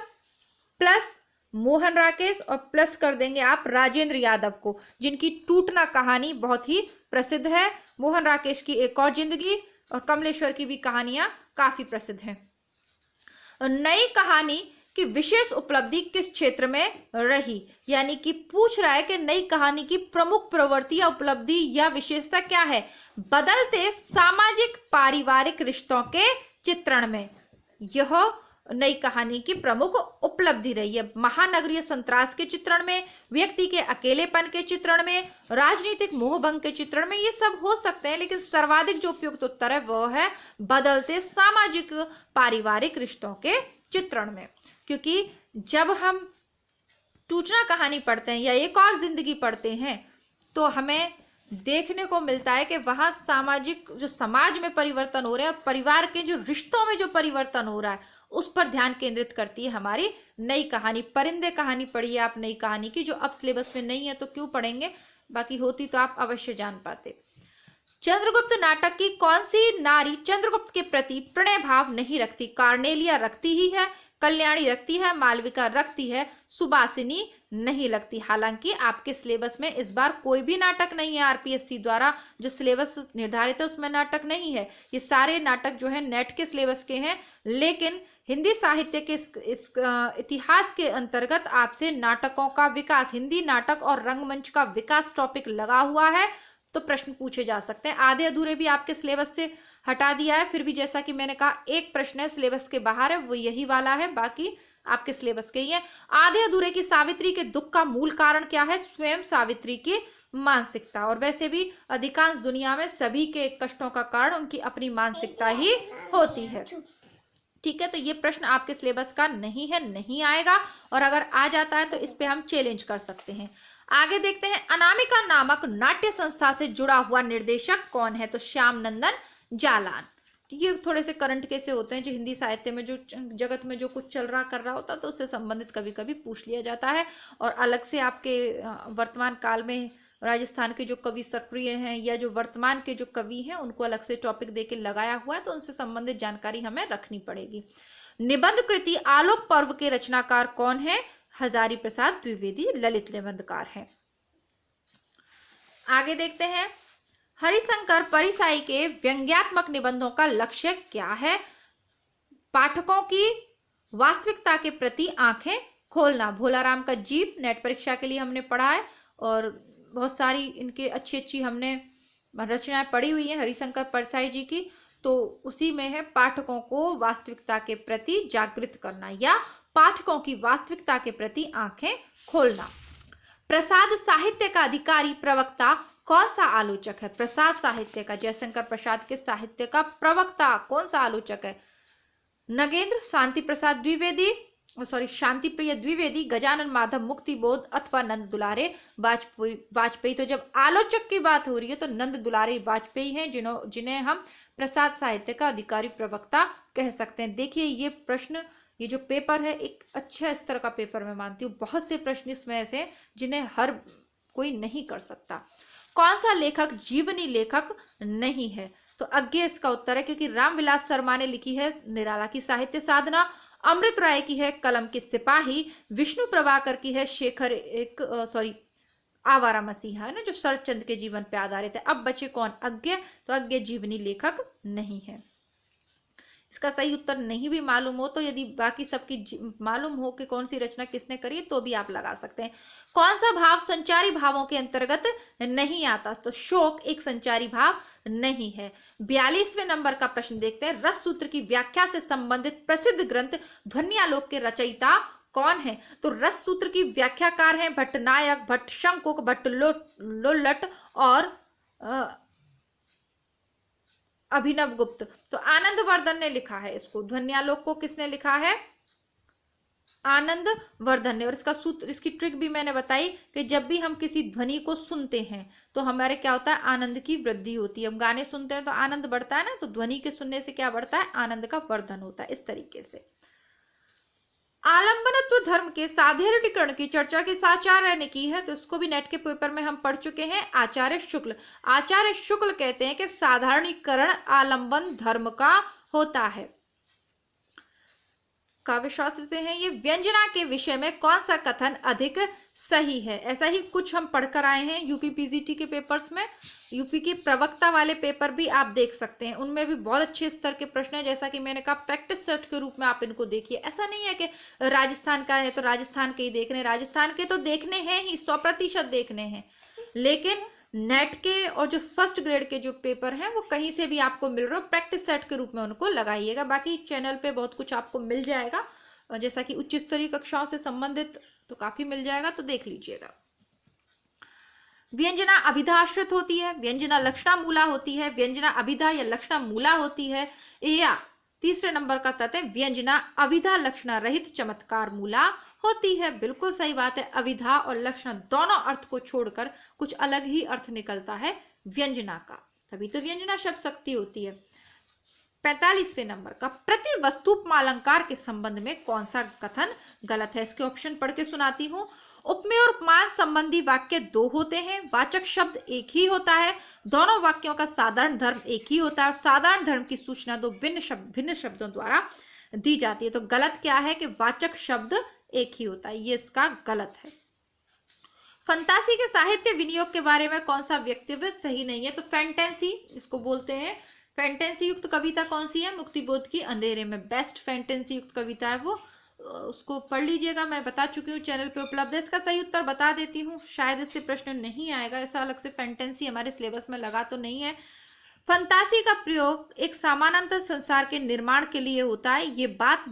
प्लस मोहन राकेश और प्लस कर देंगे आप राजेंद्र यादव को, जिनकी टूटना कहानी बहुत ही प्रसिद्ध है। मोहन राकेश की एक और जिंदगी और कमलेश्वर की भी कहानियां काफी प्रसिद्ध हैं। नई कहानी की विशेष उपलब्धि किस क्षेत्र में रही? यानी कि पूछ रहा है कि नई कहानी की प्रमुख प्रवृत्ति या उपलब्धि या विशेषता क्या है? बदलते सामाजिक पारिवारिक रिश्तों के चित्रण में यह नई कहानी की प्रमुख उपलब्धि रही है। महानगरीय संत्रास के चित्रण में, व्यक्ति के अकेलेपन के चित्रण में, राजनीतिक मोहभंग के चित्रण में, ये सब हो सकते हैं, लेकिन सर्वाधिक जो उपयुक्त उत्तर है वो है बदलते सामाजिक पारिवारिक रिश्तों के चित्रण में। क्योंकि जब हम टूचना कहानी पढ़ते हैं या एक और जिंदगी पढ़ते हैं तो हमें देखने को मिलता है कि वहां सामाजिक जो समाज में परिवर्तन हो रहे हैं, परिवार के जो रिश्तों में जो परिवर्तन हो रहा है, उस पर ध्यान केंद्रित करती है हमारी नई कहानी। परिंदे कहानी पढ़िए आप नई कहानी की, जो अब सिलेबस में नहीं है तो क्यों पढ़ेंगे, बाकी होती तो आप अवश्य जान पाते। चंद्रगुप्त नाटक की कौन सी नारी चंद्रगुप्त के प्रति प्रणय भाव नहीं रखती? कार्नेलिया रखती ही है, कल्याणी रखती है, मालविका रखती है, सुबासिनी नहीं लगती। हालांकि आपके सिलेबस में इस बार कोई भी नाटक नहीं है, आरपीएससी द्वारा जो सिलेबस निर्धारित है उसमें नाटक नहीं है। ये सारे नाटक जो है नेट के सिलेबस के हैं, लेकिन हिंदी साहित्य के इस इतिहास के अंतर्गत आपसे नाटकों का विकास, हिंदी नाटक और रंगमंच का विकास टॉपिक लगा हुआ है, तो प्रश्न पूछे जा सकते हैं। आधे अधूरे भी आपके सिलेबस से हटा दिया है, फिर भी जैसा कि मैंने कहा एक प्रश्न है सिलेबस के बाहर है, वो यही वाला है, बाकी आपके सिलेबस के ही है। आधे अधूरे की सावित्री के दुख का मूल कारण क्या है? स्वयं सावित्री की मानसिकता। और वैसे भी अधिकांश दुनिया में सभी के कष्टों का कारण उनकी अपनी मानसिकता ही होती है। ठीक है, तो ये प्रश्न आपके सिलेबस का नहीं है, नहीं आएगा, और अगर आ जाता है तो इस पे हम चैलेंज कर सकते हैं। आगे देखते हैं, अनामिका नामक नाट्य संस्था से जुड़ा हुआ निर्देशक कौन है? तो श्याम नंदन जालान। ये थोड़े से करंट कैसे होते हैं, जो हिंदी साहित्य में जो जगत में जो कुछ चल रहा कर रहा होता है तो उससे संबंधित कभी कभी पूछ लिया जाता है। और अलग से आपके वर्तमान काल में राजस्थान के जो कवि सक्रिय हैं या जो वर्तमान के जो कवि हैं उनको अलग से टॉपिक देके लगाया हुआ है, तो उनसे संबंधित जानकारी हमें रखनी पड़ेगी। निबंध कृति आलोक पर्व के रचनाकार कौन है? हजारी प्रसाद द्विवेदी ललित निबंधकार हैं। आगे देखते हैं, हरिशंकर परिसाई के व्यंग्यात्मक निबंधों का लक्ष्य क्या है? पाठकों की वास्तविकता के प्रति आंखें खोलना। भोलाराम का जीव नेट परीक्षा के लिए हमने पढ़ा है, और बहुत सारी इनके अच्छी अच्छी हमने रचनाएं पढ़ी हुई हैं हरिशंकर परसाई जी की। तो उसी में है पाठकों को वास्तविकता के प्रति जागृत करना या पाठकों की वास्तविकता के प्रति आंखें खोलना। प्रसाद साहित्य का अधिकारी प्रवक्ता कौन सा आलोचक है? प्रसाद साहित्य का, जयशंकर प्रसाद के साहित्य का प्रवक्ता कौन सा आलोचक है? नगेंद्र, शांति प्रसाद द्विवेदी, शांति प्रिय द्विवेदी, गजानन माधव मुक्तिबोध अथवा नंद दुलारे वाजपेयी। तो जब आलोचक की बात हो रही है तो नंद दुलारे वाजपेयी हैं, जिन्हें हम प्रसाद साहित्य का अधिकारी प्रवक्ता कह सकते हैं। देखिए ये प्रश्न, ये जो पेपर है एक अच्छा स्तर का पेपर मैं मानती हूँ। बहुत से प्रश्न इसमें ऐसे जिन्हें हर कोई नहीं कर सकता। कौन सा लेखक जीवनी लेखक नहीं है? तो अज्ञे इसका उत्तर है, क्योंकि रामविलास शर्मा ने लिखी है निराला की साहित्य साधना, अमृत राय की है कलम के सिपाही, विष्णु प्रभाकर की है आवारा मसीहा, है ना, जो शरदचंद्र के जीवन पे आधारित है। अब बचे कौन? अज्ञे। तो अज्ञे जीवनी लेखक नहीं है। इसका सही उत्तर नहीं भी मालूम हो तो यदि बाकी सबकी मालूम हो कि कौन सी रचना किसने करी तो भी आप लगा सकते हैं। कौन सा भाव संचारी भावों के अंतर्गत नहीं आता? तो शोक एक संचारी भाव नहीं है। 42वें नंबर का प्रश्न देखते हैं, रस सूत्र की व्याख्या से संबंधित प्रसिद्ध ग्रंथ ध्वन्यालोक के रचयिता कौन है? तो रस सूत्र की व्याख्याकार हैं भट्टनायक, भट्ट शंकुक, भट्ट लोल्लट और अभिनव गुप्त। तो आनंद वर्धन ने लिखा है इसको। ध्वन्यालोक को किसने लिखा है? आनंद वर्धन ने। और इसका सूत्र, इसकी ट्रिक भी मैंने बताई कि जब भी हम किसी ध्वनि को सुनते हैं तो हमारे क्या होता है? आनंद की वृद्धि होती है। हम गाने सुनते हैं तो आनंद बढ़ता है ना, तो ध्वनि के सुनने से क्या बढ़ता है? आनंद का वर्धन होता है। इस तरीके से आलंबनत्व धर्म के साधारणीकरण की चर्चा किस आचार्य ने की है? तो इसको भी नेट के पेपर में हम पढ़ चुके हैं, आचार्य शुक्ल। आचार्य शुक्ल कहते हैं कि साधारणीकरण आलंबन धर्म का होता है। काव्य शास्त्र से हैं ये। व्यंजना के विषय में कौन सा कथन अधिक सही है? ऐसा ही कुछ हम पढ़कर आए हैं यूपी पीजीटी के पेपर्स में। यूपी के प्रवक्ता वाले पेपर भी आप देख सकते हैं, उनमें भी बहुत अच्छे स्तर के प्रश्न है। जैसा कि मैंने कहा प्रैक्टिस सेट के रूप में आप इनको देखिए। ऐसा नहीं है कि राजस्थान का है तो राजस्थान के ही देखने, राजस्थान के तो देखने हैं ही, 100% देखने हैं, लेकिन नेट के और जो फर्स्ट ग्रेड के जो पेपर हैं वो कहीं से भी आपको मिल रहे हो, प्रैक्टिस सेट के रूप में उनको लगाइएगा। बाकी चैनल पे बहुत कुछ आपको मिल जाएगा, जैसा कि उच्च स्तरीय कक्षाओं से संबंधित तो काफी मिल जाएगा, तो देख लीजिएगा। व्यंजना अभिधा आश्रित होती है, व्यंजना लक्षणा मूला होती है, व्यंजना अभिधा या लक्षणा मूला होती है, या तीसरे नंबर का तथ्य व्यंजना अभिधा लक्षणा रहित चमत्कार मूला होती है। बिल्कुल सही बात है, अभिधा और लक्षण दोनों अर्थ को छोड़कर कुछ अलग ही अर्थ निकलता है व्यंजना का, तभी तो व्यंजना शब्द शक्ति होती है। 45वें नंबर का प्रति वस्तुपमालंकार के संबंध में कौन सा कथन गलत है? इसके ऑप्शन पढ़ के सुनाती हूँ। उपमेय और उपमान संबंधी वाक्य दो होते हैं, वाचक शब्द एक ही होता है, दोनों वाक्यों का साधारण धर्म एक ही होता है और साधारण धर्म की सूचना दो भिन्न शब्दों द्वारा दी जाती है। तो गलत क्या है कि वाचक शब्द एक ही होता है, ये इसका गलत है। फंतासी के साहित्य विनियोग के बारे में कौन सा वक्तव्य सही नहीं है? तो फैंटेसी इसको बोलते हैं। फैंटेसी युक्त कविता कौन सी है? मुक्तिबोध की अंधेरे में बेस्ट फैंटेसी युक्त कविता है वो, उसको पढ़ लीजिएगा, मैं बता चुकी हूँ, चैनल पे उपलब्ध है। इसका सही उत्तर बता देती हूँ, शायद इससे प्रश्न नहीं आएगा, ऐसा अलग से फैंटेसी हमारे सिलेबस में लगा तो नहीं है। फंतासी का प्रयोग एक समानांतर संसार के निर्माण के लिए होता है, ये बात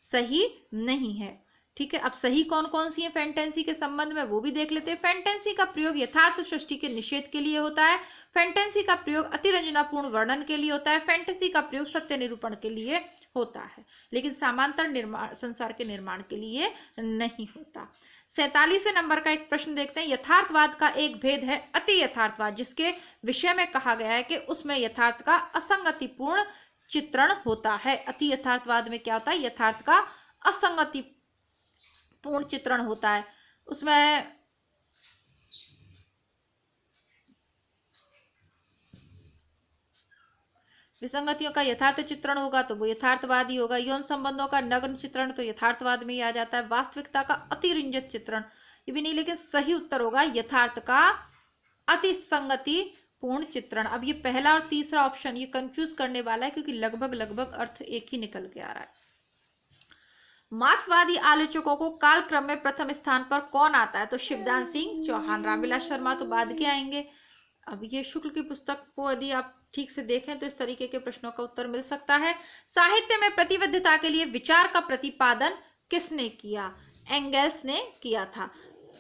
सही नहीं है। ठीक है, अब सही कौन कौन सी है फैंटेसी के संबंध में वो भी देख लेते हैं। फैंटेसी का प्रयोग यथार्थ सृष्टि के निषेध के लिए होता है, फैंटेसी का प्रयोग अतिरंजनापूर्ण वर्णन के लिए होता है, फैंटेसी का प्रयोग सत्य निरूपण के लिए होता है, लेकिन समांतर निर्माण संसार के निर्माण के लिए नहीं होता। 47वें नंबर का एक प्रश्न देखते हैं। यथार्थवाद का एक भेद है अति यथार्थवाद, जिसके विषय में कहा गया है कि उसमें यथार्थ का असंगतिपूर्ण चित्रण होता है। अति यथार्थवाद में क्या होता है? यथार्थ का असंगतिपूर्ण चित्रण होता है, उसमें विसंगतियों का यथार्थ चित्रण होगा तो वो यथार्थवादी होगा। यौन संबंधों का नग्न चित्रण तो यथार्थवाद में ही आ जाता है। वास्तविकता का अतिरंजित चित्रण ये भी नहीं, लेकिन सही उत्तर होगा यथार्थ का अतिसंगति पूर्ण चित्रण। अब ये पहला और तीसरा ऑप्शन ये कंफ्यूज करने वाला है, क्योंकि लगभग अर्थ एक ही निकल के आ रहा है। मार्क्सवादी आलोचकों को कालक्रम में प्रथम स्थान पर कौन आता है? तो शिवदान सिंह चौहान, रामविलास शर्मा तो बाद के आएंगे। अब ये शुक्ल की पुस्तक को यदि आप ठीक से देखें तो इस तरीके के प्रश्नों का उत्तर मिल सकता है। साहित्य में प्रतिबद्धता के लिए विचार का प्रतिपादन किसने किया? एंगेल्स ने किया था।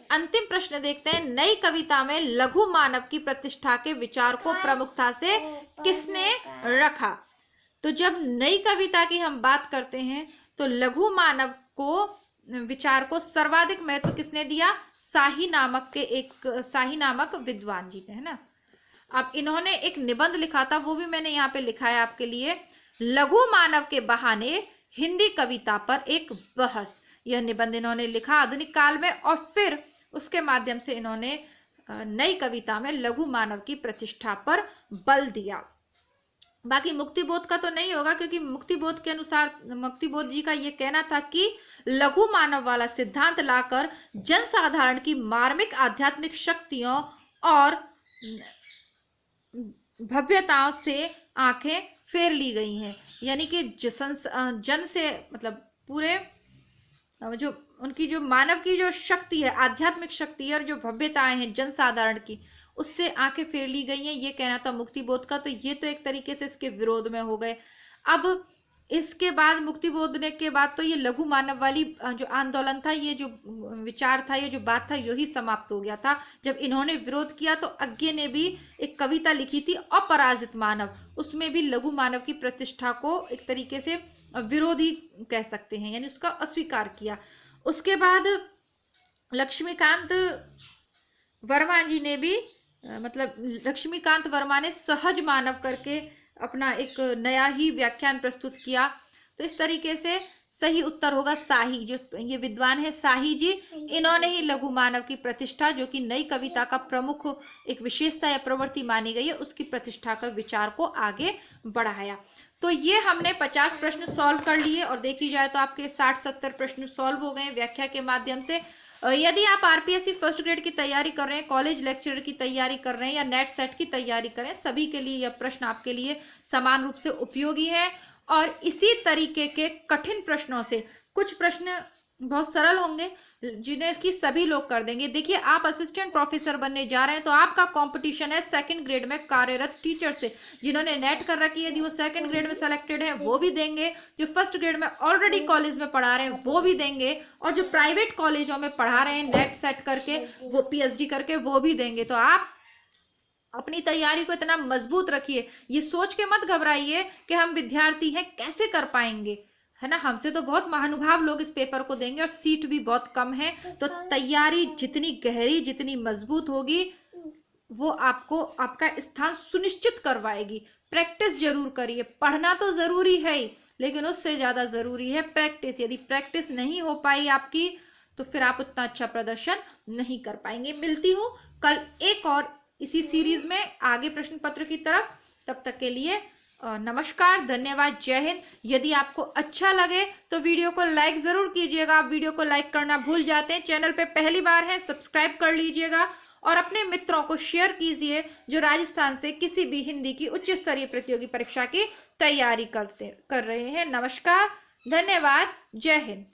अंतिम प्रश्न देखते हैं। नई कविता में लघु मानव की प्रतिष्ठा के विचार को प्रमुखता से किसने रखा? तो जब नई कविता की हम बात करते हैं तो लघु मानव को विचार को सर्वाधिक महत्व किसने दिया? शाही नामक विद्वान जी ने, है ना। अब इन्होंने एक निबंध लिखा था, वो भी मैंने यहाँ पे लिखा है आपके लिए। लघु मानव के बहाने हिंदी कविता पर एक बहस, यह निबंध इन्होंने लिखा आधुनिक काल में, और फिर उसके माध्यम से इन्होंने नई कविता में लघु मानव की प्रतिष्ठा पर बल दिया। बाकी मुक्तिबोध का तो नहीं होगा, क्योंकि मुक्तिबोध के अनुसार मुक्तिबोध जी का ये कहना था कि लघु मानव वाला सिद्धांत लाकर जनसाधारण की मार्मिक आध्यात्मिक शक्तियों और भव्यताओं से आंखें फेर ली गई हैं। यानी कि जन से मतलब पूरे जो उनकी जो मानव की जो शक्ति है, आध्यात्मिक शक्ति है और जो भव्यताएं हैं जनसाधारण की, उससे आंखें फेर ली गई हैं, ये कहना था मुक्तिबोध का। तो ये तो एक तरीके से इसके विरोध में हो गए। अब इसके बाद मुक्तिबोध ने के बाद तो ये लघु मानव वाली जो आंदोलन था, ये जो विचार था, ये जो बात था, यही समाप्त हो गया था। जब इन्होंने विरोध किया तो अज्ञे ने भी एक कविता लिखी थी अपराजित मानव, उसमें भी लघु मानव की प्रतिष्ठा को एक तरीके से विरोधी कह सकते हैं, यानी उसका अस्वीकार किया। उसके बाद लक्ष्मीकांत वर्मा जी ने भी लक्ष्मीकांत वर्मा ने सहज मानव करके अपना एक नया ही व्याख्यान प्रस्तुत किया। तो इस तरीके से सही उत्तर होगा शाही, जो ये विद्वान है शाही जी, इन्होंने ही लघु मानव की प्रतिष्ठा, जो कि नई कविता का प्रमुख एक विशेषता या प्रवृत्ति मानी गई है, उसकी प्रतिष्ठा का विचार को आगे बढ़ाया। तो ये हमने 50 प्रश्न सॉल्व कर लिए, और देखी जाए तो आपके 60-70 प्रश्न सॉल्व हो गए व्याख्या के माध्यम से। यदि आप आरपीएससी फर्स्ट ग्रेड की तैयारी कर रहे हैं, कॉलेज लेक्चरर की तैयारी कर रहे हैं या नेट सेट की तैयारी कर रहे हैं, सभी के लिए यह प्रश्न आपके लिए समान रूप से उपयोगी है। और इसी तरीके के कठिन प्रश्नों से कुछ प्रश्न बहुत सरल होंगे, जिन्हें की सभी लोग कर देंगे। देखिए, आप असिस्टेंट प्रोफेसर बनने जा रहे हैं तो आपका कंपटीशन है सेकंड ग्रेड में कार्यरत टीचर से। जिन्होंने नेट कर रखी है, यदि वो सेकंड ग्रेड में सेलेक्टेड है वो भी देंगे, जो फर्स्ट ग्रेड में ऑलरेडी कॉलेज में पढ़ा रहे हैं वो भी देंगे, और जो प्राइवेट कॉलेजों में पढ़ा रहे हैं नेट सेट करके, वो पीएचडी करके, वो भी देंगे। तो आप अपनी तैयारी को इतना मजबूत रखिए, ये सोच के मत घबराइए कि हम विद्यार्थी हैं कैसे कर पाएंगे, है ना। हमसे तो बहुत महानुभाव लोग इस पेपर को देंगे और सीट भी बहुत कम है। तो तैयारी जितनी गहरी, जितनी मजबूत होगी, वो आपको आपका स्थान सुनिश्चित करवाएगी। प्रैक्टिस जरूर करिए, पढ़ना तो जरूरी है ही, लेकिन उससे ज्यादा जरूरी है प्रैक्टिस। यदि प्रैक्टिस नहीं हो पाई आपकी तो फिर आप उतना अच्छा प्रदर्शन नहीं कर पाएंगे। मिलती हूँ कल एक और इसी सीरीज में आगे प्रश्न पत्र की तरफ। तब तक के लिए नमस्कार, धन्यवाद, जय हिंद। यदि आपको अच्छा लगे तो वीडियो को लाइक जरूर कीजिएगा। आप वीडियो को लाइक करना भूल जाते हैं, चैनल पे पहली बार है सब्सक्राइब कर लीजिएगा, और अपने मित्रों को शेयर कीजिए जो राजस्थान से किसी भी हिंदी की उच्च स्तरीय प्रतियोगी परीक्षा की तैयारी कर रहे हैं। नमस्कार, धन्यवाद, जय हिंद।